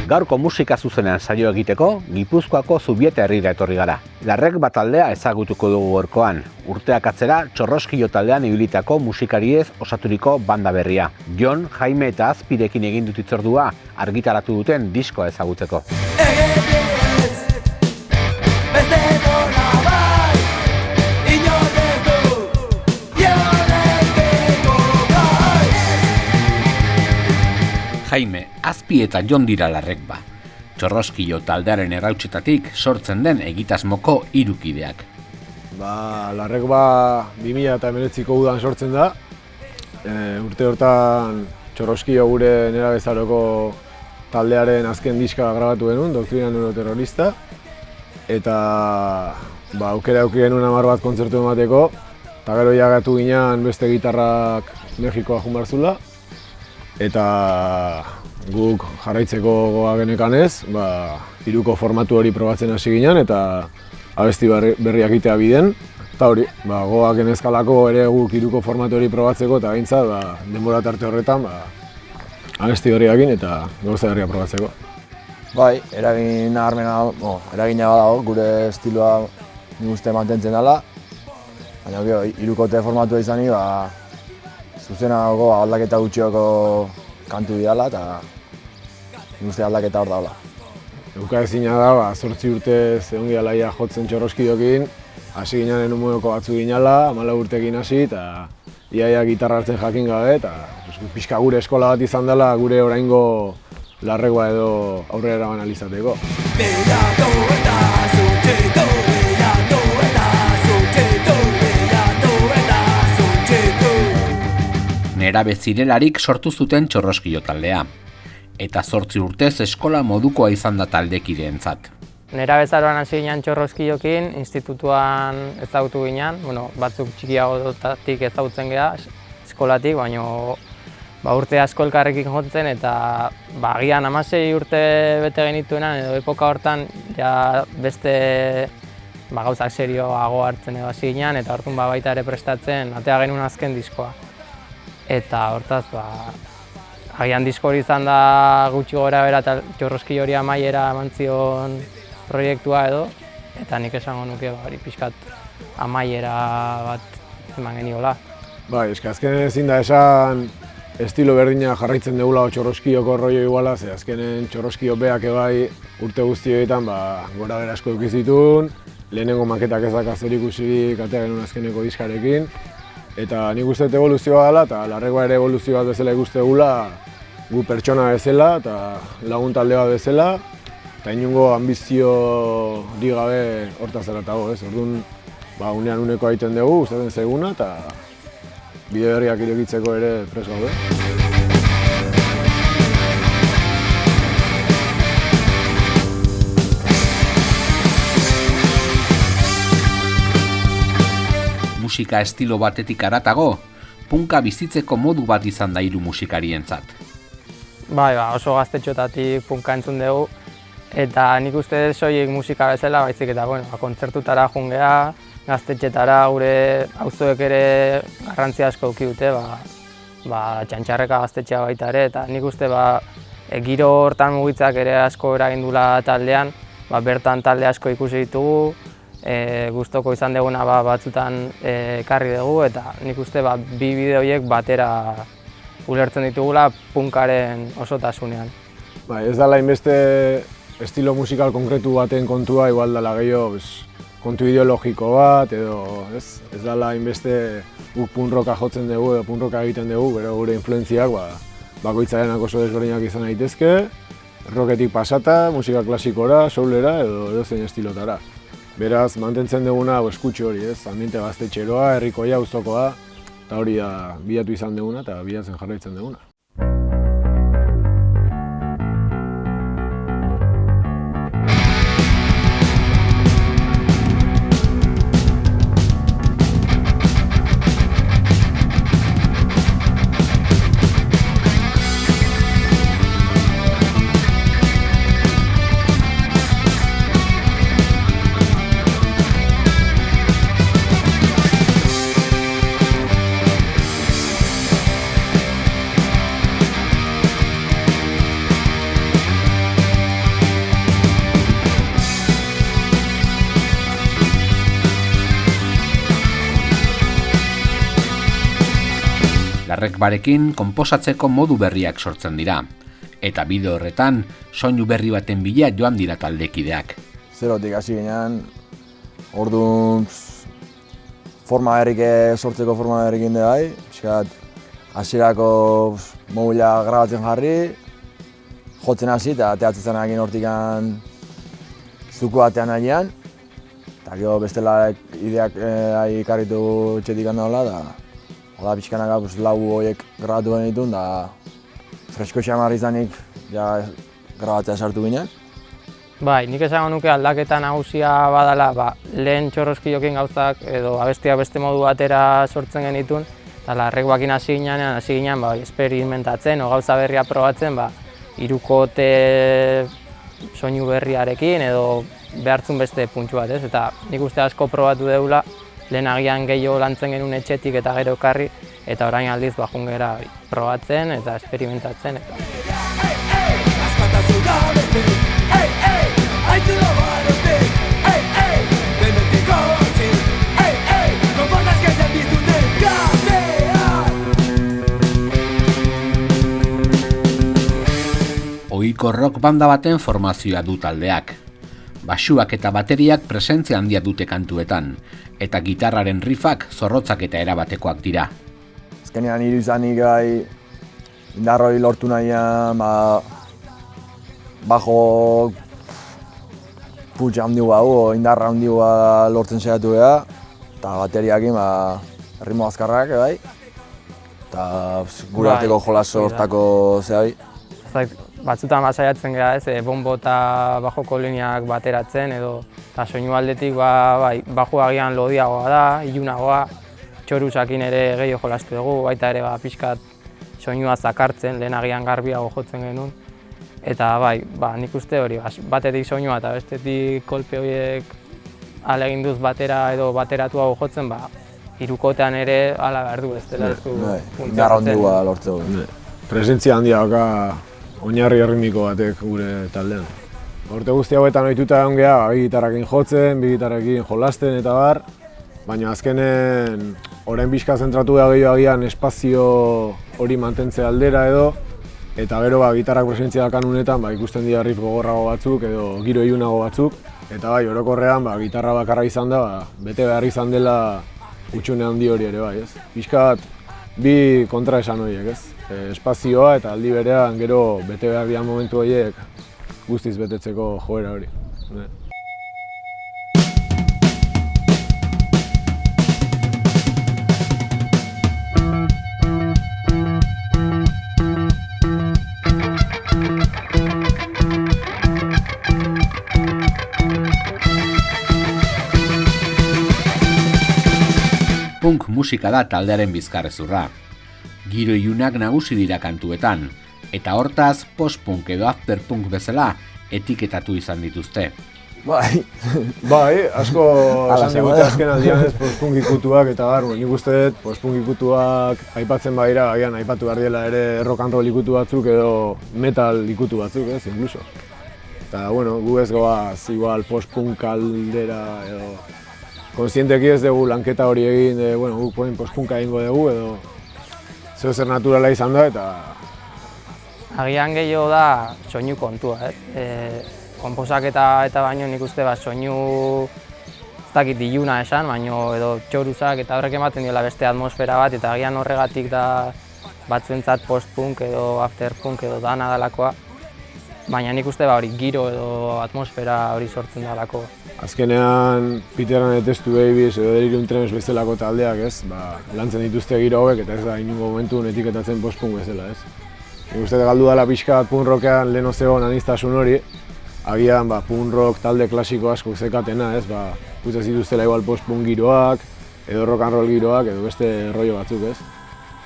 Gaurko musika zuzenean saio egiteko, Gipuzkoako Zubieta herrira etorri gara. Larrek bat taldea ezagutuko dugu gaurkoan. Urteak atzera, Txorroskilo taldean ibilitako musikariez osaturiko banda berria. Jon, Jaime eta Azpirekin egin dut hitzordua argitaratu duten diskoa ezagutzeko. Jaime, Azpi eta Jon dira Larrek ba. Txorroskilo taldearen errautsetatik sortzen den egitasmoko hirukideak. Larrek ba 2019ko udan sortzen da. Urte hortan Txorroskilo gure nerabezaroko taldearen azken diska grabatu genuen, Doktrina Neuroterrorista. Eta aukera eduki genuen 10 bat kontzertu emateko. Eta gero jagatu ginean beste gitarrak Mexikoa joan behar zula. Eta guk jarraitzeko goga genekanez, hiruko formatu hori probatzen hasi ginen eta abesti berriak itea biden. Eta hori, goga genezkalako ere guk hiruko formatu hori probatzeko eta behintzat denbora tarte horretan abesti berriakin eta gauza berria probatzeko. Bai, eragina badago, gure estiloa nik uste mantentzen dela. Baina hirukote formatua izanik, zuzenago aldaketa gutxioko kantu didala eta nik uste aldaketa hor daula. Euka ezina da, 8 urtez egon gialaia jotzen Txorroskilokin, hasi ginen enumoeko batzu ginala, 14 urtekin hasi eta iaia gitarra hartzen jakin gabe eta pixka gure eskola bat izan dela gure oraingo Larregoa edo aurrera eraman alizateko. Nerabe zirelarik sortu zuten Txorroskilo taldea. Eta 8 urtez eskola modukoa izan da taldekideentzat. Nerabezaroan hasi ginen Txorroskilokin, institutuan ezagutu ginen, batzuk txikiagotatik ezagutzen gara eskolatik, baina urte asko elkarrekin jotzen eta agian 16 urte bete genituenan edo epoka hortan beste gauzak serioago hartzen edo hasi ginen eta hortun baita ere prestatzen atea genuen azken diskoa. Eta hortaz, agian disko hori izan da gutxi gora bera eta Txorroskilo hori amaiera eman zion proiektua edo, eta nik esango nuke pixkat amaiera bat eman geniola. Azkenen ezin da esan estilo berdina jarraitzen dugula Txorroskiloko rollo iguala, ze azkenen Txorroskilo beak ebai urte guzti horietan gora bera asko dukizitun, lehenengo maketak ez daka zer ikusirik atea genuen azkeneko diskarekin. Eta nik uste evoluzioa dela eta Larregoa ere evoluzio bat bezala ikuste dugula gu pertsona bezala eta lagun talde bat bezala eta inongo ambizio gabe hortaz eratago, ez? Orduan, unean uneko egiten dugu, gustatzen zaiguna eta bide berriak irekitzeko ere prest gaude. Musika estilo batetik haratago, punka bizitzeko modu bat izan da hiru musikarientzat. Oso gaztetxotatik punka entzun dugu eta nik uste soilik musika bezala baizik eta kontzertutara joan geha, gaztetxetara gure auzoek ere garrantzia asko eduki dute, Txantxarreka gaztetxea baita ere eta nik uste giro hortan mugitzak ere asko eragin duela taldean, bertan talde asko ikusi ditugu, gustoko izan duguna batzutan ekarri dugu eta nik uste bi bide horiek batera ulertzen ditugula punkaren osotasunean. Ez dela inbeste estilo musikal konkretu baten kontua, igual dela gehiago kontu ideologiko bat edo ez dela inbeste guk punk rocka jotzen dugu edo punk rocka egiten dugu, gero gure influentziak bakoitzarenak oso desberdinak izan daitezke, rocketik pasata, musika klasikora, soulera edo edozein estilotara. Beraz, mantentzen duguna eskutxo hori, ambiente gaztetxeroa, herrikoia, auzokoa, eta hori da bilatu izan duguna eta bilatzen jarraitzen duguna. Larrek barekin konposatzeko modu berriak sortzen dira, eta bide horretan soinu berri baten bila joan dira taldekideak. Zerotik hasi ginean, orduan forma sortzeko forma berrikin de bai, pixkat hasierako mobila grabatzen jarri, jotzen hasi eta teatzen zenakin hortikan zuku batean nahian, eta gero bestela ideak ikarritu txetik handagoela, eta hola pixkanaka lau horiek grabatu genitun, da fresko xamarri izanik grabatzea sartu ginen. Bai, nik esango nuke aldaketa nagusia badala, lehen Txorroskiokin gauzak edo abestiak beste modu batera sortzen genitun, eta Larrek bakin hasi ginen experimentatzen o gauza berria probatzen, hirukote soinu berriarekin edo behartzun beste puntxu bat, ez? Eta nik uste asko probatu deula, lehen agian gehiago lantzen genuen etxetik eta gero ekarri, eta orain aldiz jungera probatzen eta experimentatzen. Ohiko rock banda baten formazioa du taldeak. Baxuak eta bateriak presentzia handia dute kantuetan, eta gitarraren riffak zorrotzak eta erabatekoak dira. Azkenean hiru izanik indarroi lortu nahian, bajo putxa handiua indarra handiua lortzen saiatu geha, eta bateriakin ritmo azkarrak, eta gure arteko jolas hortako zehai. Batzutan saiatzen geha, bombo eta bajoko lineak bateratzen, eta soinu aldetik bajo agian lodiagoa da, ilunagoa, txorusakin ere gehiago jolastu dugu, baita ere pixkat soinua zakartzen, lehen agian garbiago jotzen genuen. Eta nik uste hori, batetik soinua eta bestetik kolpe horiek aleginduz batera edo bateratuago jotzen, hirukotean ere hala behar du, ez dela ez du puntatzen. Indarra handua lortzeko. Presentzia handia doka oinarri erritmiko batek gure taldean. Urte guzti hauetan ohituta egon geha, bi gitarrakin jotzen, bi gitarrakin jolasten eta bar, baina azkenen orain pixka zentratu da gehiago agian espazio hori mantentze aldera edo, eta gero gitarrak presentzia dakan unetan ikusten dira riff gogorrago batzuk edo giro ilunago batzuk, eta orokorrean gitarra bakarra izan da, bete behar izan dela hutsune handi hori ere ez. Pixkat bi kontra esan horiek, ez? Espazioa eta aldi berean gero bete behar dian momentu horiek guztiz betetzeko joera hori. Punk musika da taldearen bizkarrezurra. Giro ilunak nagusi dira kantuetan, eta hortaz post-punk edo after-punk bezala etiketatu izan dituzte. Asko esan digute azken aldian ez post-punk ikutuak eta nik uste dut post-punk ikutuak aipatzen badira, agian aipatu behar diela ere rock and roll ikutu batzuk edo metal ikutu batzuk, ez, inkluso. Eta, gu ez goaz, igual post-punk aldera edo konstienteki ez dugu lanketa hori egin, guk post-punka egingo dugu edo zeu zer naturala izan da eta... Agian gehiago da soinu kontua, konposaketa eta baino nik uste soinu ez dakit iluna esan, baino edo txorusak eta horrek ematen diola beste atmosfera bat eta agian horregatik da batzuentzat post-punk edo after-punk edo dana dalakoa. Baina nik uste hori giro edo atmosfera hori sortzen dalako. Azkenean Peter and the Test Babies edo Delirium Tremens bezalako taldeak, ez? Lantzen dituzte giro hauek eta ez da inungo momentun etiketatzen post-punk bezala, ez? Nik uste galdu dela pixka punk rockean lehen zegoen aniztasun hori, agian punk rock talde klasiko asko zekatena, ez? Ikusten zituztela igual post-punk giroak, edo rock and roll giroak, edo beste rollo batzuk, ez?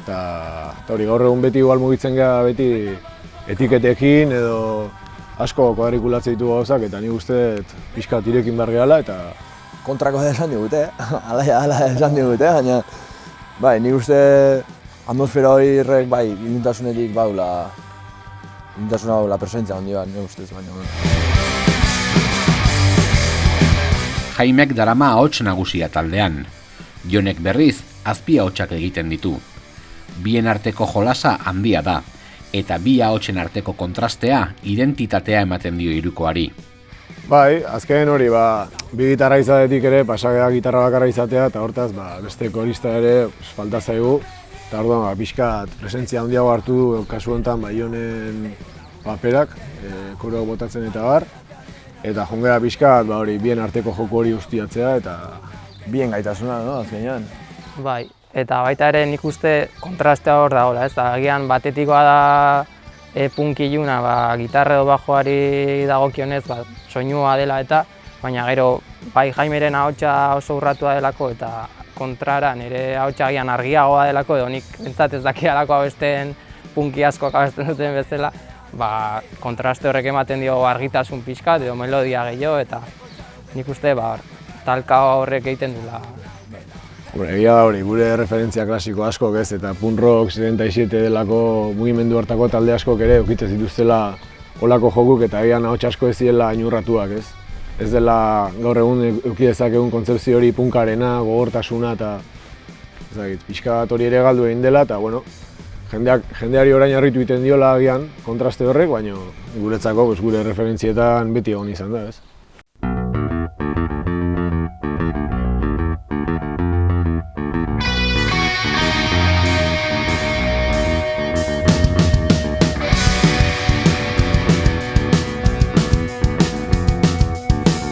Eta hori gaur egun beti igual mugitzen gara beti etiketekin edo asko kuadrikulatzen ditu gauzak eta nik uste pixkat irekin behar gehala eta... Kontrako esan digute, ala esan digute, baina nik uste atmosfera horrek iluntasunetik baula presentzia handi bat, nik ustez baina. Jaimek darama ahots nagusia taldean. Jonek berriz azpia ahotsak egiten ditu. Bien arteko jolasa handia da, eta bi ahotsen arteko kontrastea identitatea ematen dio hirukoari. Bai, azken hori, bi gitarra izatetik ere, pasakea gitarra bakarra izatea, eta hortaz, beste korista ere falta zaigu. Eta orduan, pixkat presentzia handiago hartu du, kasu honetan, Baionen paperak, koroak botatzen eta bar. Eta jongera pixkat, bien arteko joko hori ustiatzea, eta... Bien gaitasuna, no, azkenean. Bai, eta baita ere nik uste kontrastea hor dagoela, ez da, agian batetikoa da punk iluna, gitarra edo bajoari dagokionez, soinua dela eta, baina gero, bai Jaimeren ahotsa oso urratua delako eta kontrara nire ahotsa agian argiagoa delako, edo nik entzat ez dakialako abesten punki askoak abesten duten bezala, kontraste horrek ematen dio argitasun pixkat edo melodia gehiago eta nik uste talka horrek egiten dula. Egia da hori, gure referentzia klasiko askok ez, eta punk rock 77 delako mugimendu hartako talde askok ere eukitzen zituztela olako jokuk eta egian ahots asko ez direla ainurratuak ez. Ez dela gaur egun euki dezakegun kontzepzio hori punkarena, gogortasuna eta pixka bat hori ere galdu egin dela eta bueno, jendeari orain harritu egiten diola agian kontraste horrek, baina guretzako gure referentzietan beti egon izan da ez.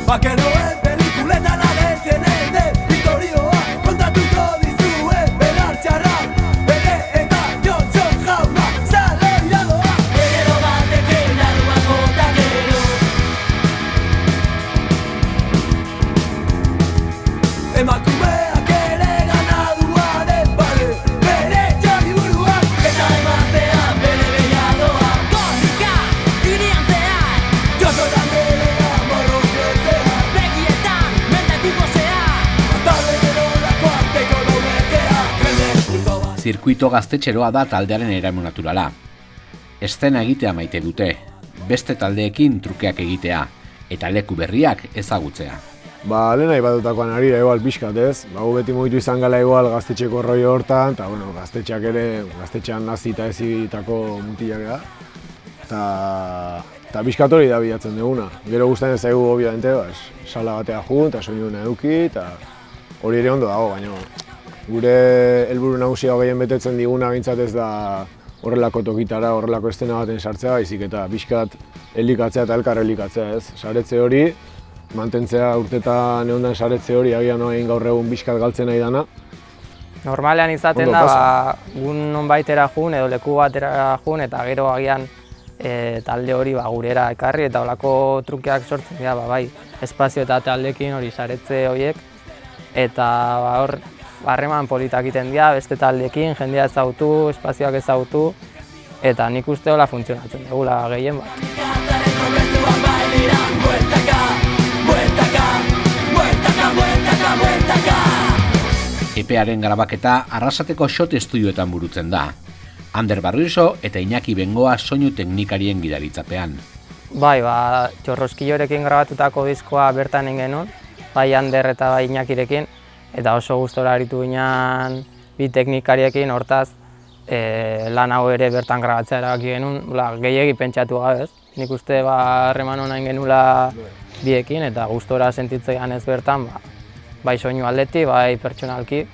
Bakeroen pelikuletan agertzen eide, historioa kontatuko dizue belartxarra, bere eta Johnson jauna, zaloira doa. Egero batekin larua jota gero. Emakumeak ere ganaduaren pare, bere txoriburuak, eta emaztean bere behiadoa. Korrika, irian zehar, Johnsonan delea morro. Zirkuito gaztetxeroa da taldearen eremu naturala. Eszena egitea maite dute, beste taldeekin trukeak egitea, eta leku berriak ezagutzea. Lehen nahi batutakoan arira igual pixkat ez, gu beti mugitu izan gala igual gaztetxeko rollo hortan, eta bueno, gaztetxeak ere, gaztetxean nazi eta ezitako mutilak da. Eta pixkat hori da bilatzen duguna. Gero guztien ez zaigu, obviamente, sala batea jun, eta soinuna eduki, eta hori ere ondo dago, baina gure helburu nagusia gehien betetzen diguna gintzat ez da horrelako tokitara, horrelako eszena baten sartzea, baizik eta pixkat elikatzea eta elkar elikatzea ez. Saretze hori, mantentzea urtetan egondan saretze hori, agian egin gaur egun pixkat galtzen nahi dana. Normalean izaten da, gun nonbaitera jun edo leku batera jun eta gero agian talde hori gurera ekarri eta olako trukeak sortzen dira, bai, espazio eta taldekin hori saretze horiek eta hor harreman politak egiten dira, beste taldeekin, jendea ezagutu, espazioak ezagutu eta nik uste hola funtzionatzen dugula gehien bat. EPEaren grabaketa Arrasateko Shot Estudioetan burutzen da. Ander Barriso eta Iñaki Bengoa soinu teknikarien gidaritzapean. Bai, Txorroskillorekin grabatutako diskoa bertan egin genuen, bai Ander eta bai Iñakirekin, eta oso gustora aritu ginen bi teknikariekin, hortaz lan hau ere bertan grabatzea erabaki genuen, gehiegi pentsatu gabe ez. Nik uste harreman hona genula biekin eta gustora sentitzen ez bertan, bai soinu aldetik, bai pertsonalki.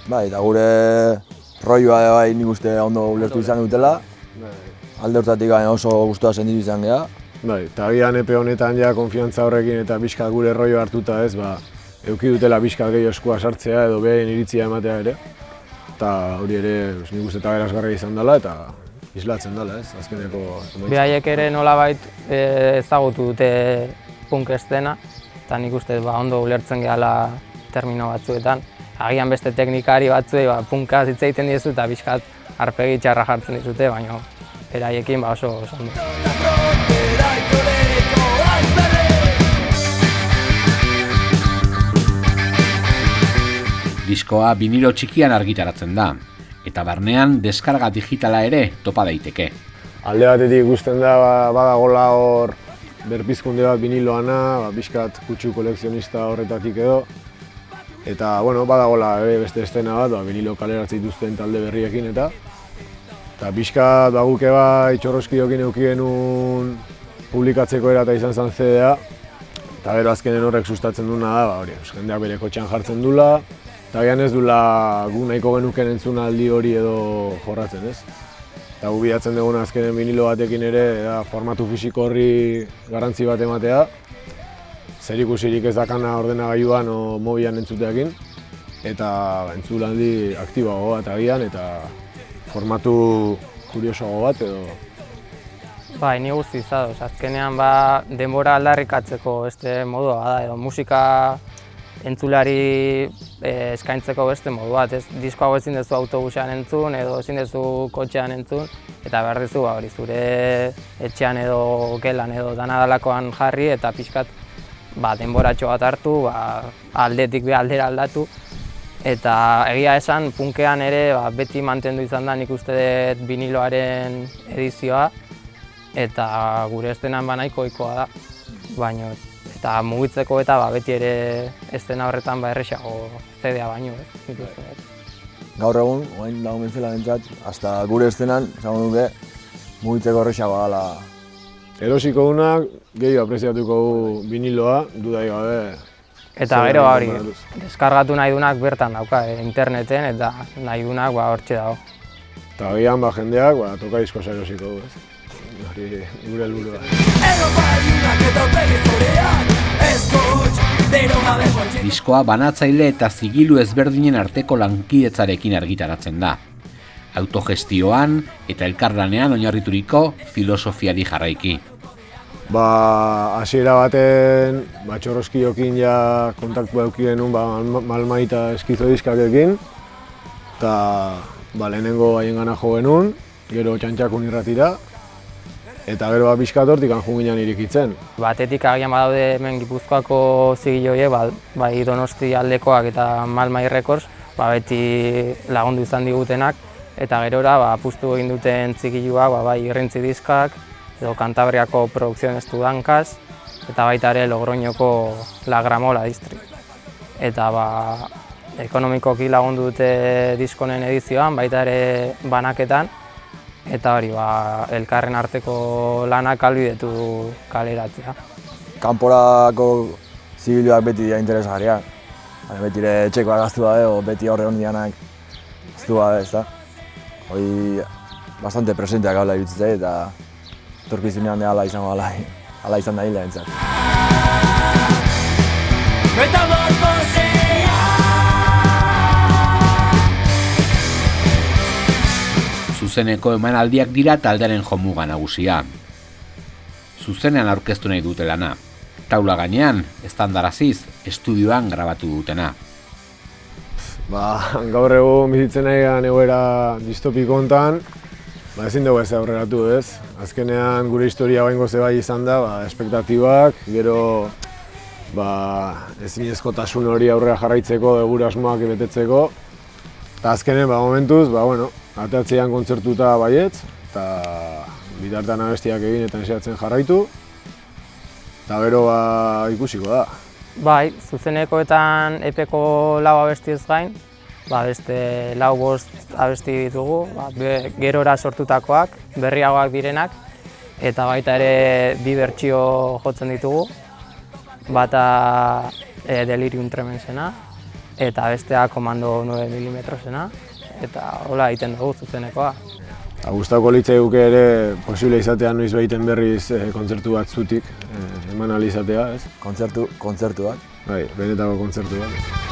Bai, eta gure rolloa bai nik uste ondo ulertu izan dutela, alde hortatik oso gustora sentitu izan geha. Bai, eta agian epe honetan ja konfiantza horrekin eta pixkat gure rollo hartuta ez, eduki dutela pixkat gehi eskua sartzea edo behen iritzia ematea ere. Eta hori ere nik uste eta berazgarria izan dela eta islatzen dela ez, azkeneko emaitza. Behaiek ere nolabait ezagutu dute punk eszena, eta nik uste ondo ulertzen gehala termino batzuetan. Agian beste teknikari batzuei punkaz hitz egiten diezu eta pixkat arpegi txarra jartzen dizute, baina beraiekin oso ondo. Diskoa vinilo txikian argitaratzen da, eta barnean deskarga digitala ere topa daiteke. Alde batetik ikusten da badagola hor berpizkunde bat viniloana, pixkat kutsu kolekzionista horretatik edo. Eta, bueno, badagola beste estena bat, vinilo kaleratzen dituzten talde berriekin eta pixka guke bai Txorroskiokin eduki genuen publikatzeko era eta izan zen CD-a. Eta gero azkenen horrek sustatzen duna da, hori, jendeak bere kotxean jartzen dula, eta gian ez dula gu nahiko genuken entzunaldi hori edo jorratzen, ez? Eta gu bilatzen duguna azkenen vinilo batekin ere, formatu fisiko horri garrantzi bat ematea, zerikusirik ez dakana ordenagailuan o mobilan entzuteakin, eta entzulaldi aktiboago bat agian, eta formatu kuriosoago bat edo. Bai, ni guztiz ados. Azkenean denbora aldarrikatzeko beste modua da, edo musika entzulari eskaintzeko beste modu bat. Disko hau ezin duzu autobusean entzun, edo ezin duzu kotxean entzun, eta behar duzu hori zure etxean edo gelan edo danadalakoan jarri eta pixkat denboratxo bat hartu, aldetik be aldera aldatu. Eta egia esan, punkean ere beti mantendu izan da nik uste dut viniloaren edizioa, eta gure estenan nahiko ohikoa da, baina eta mugitzeko eta beti ere estena horretan erresago CD-a baino, nik uste dut. Gaur egun, orain lagun bezala bentsat, hasta gure estenan, esango duke, mugitzeko erresagoa dela. Erosiko dunak, gehiago apreziatuko du viniloa, dudai gabe. Eta gero hori, deskargatu nahi dunak bertan dauka, interneten, eta nahi dunak hortxe dago. Eta gian jendeak toka diskoa erosiko du, ez? Hori gure helburua. Diskoa banatzaile eta zigilu ezberdinen arteko lankidetzarekin argitaratzen da. Autogestioan eta elkarlanean oinarrituriko filosofiari jarraiki. Hasiera baten Txorroskiokin ja kontaktua eduki genuen Malmai eta Eskizodiskakekin, eta lehenengo haiengana jo genuen, gero Txantxakun irratira, eta gero pixkat hortik joan ginen irikitzen. Batetik agian badaude hemen Gipuzkoako zigiloiek, bai Donosti aldekoak eta Malmai Records, beti lagundu izan digutenak, eta gerora apustu egin duten zigiluak, bai Irrintzi diskak, edo Kantabriako Producciones Tudankaz, eta baita ere Logroñoko La Gramola District. Eta ekonomikoki lagundu dute diskonen edizioan, baita ere banaketan, eta hori elkarren arteko lanak ahalbidetu kaleratzea. Kanporako zigiluak beti dira interesgarriak. Beti ere etxekoak gaztu gabe, beti horre hon dianak gaztu gabe, ezta? Hori bastante presenteak habla iruditzea eta etorkizunean hala izango hala izan da hila entzat. Zuzeneko emanaldiak dira taldearen jomuga nagusia. Zuzenean aurkeztu nahi dute lana. Taula gainean, estandaraziz, estudioan grabatu dutena. Gaur egun bizitzen nahian egoera distopiko hontan, ezin dugu ez aurreratu, ez? Azkenean gure historia baingo zebai izan da, espektatibak, gero ezinezkotasun hori aurrera jarraitzeko, gure asmoak betetzeko. Eta azkenen, momentuz, ateatzean kontzertuta baietz, eta bitartean abestiak egin eta enseatzen jarraitu, eta gero ikusiko da. Bai, zuzenekoetan epeko 4 abesti ez gain, beste 4-5 abesti ditugu, gerora sortutakoak, berriagoak direnak, eta baita ere 2 bertsio jotzen ditugu, bata Delirium Tremensena, eta bestea Komando 9mm-sena, eta hola egiten dugu zuzenekoa. Gustatuko litzaiguke ere posible izatea noiz behiten berriz kontzertu bat zutik eman ahal izatea, ez? Kontzertu bat? Bai, benetako kontzertu bat.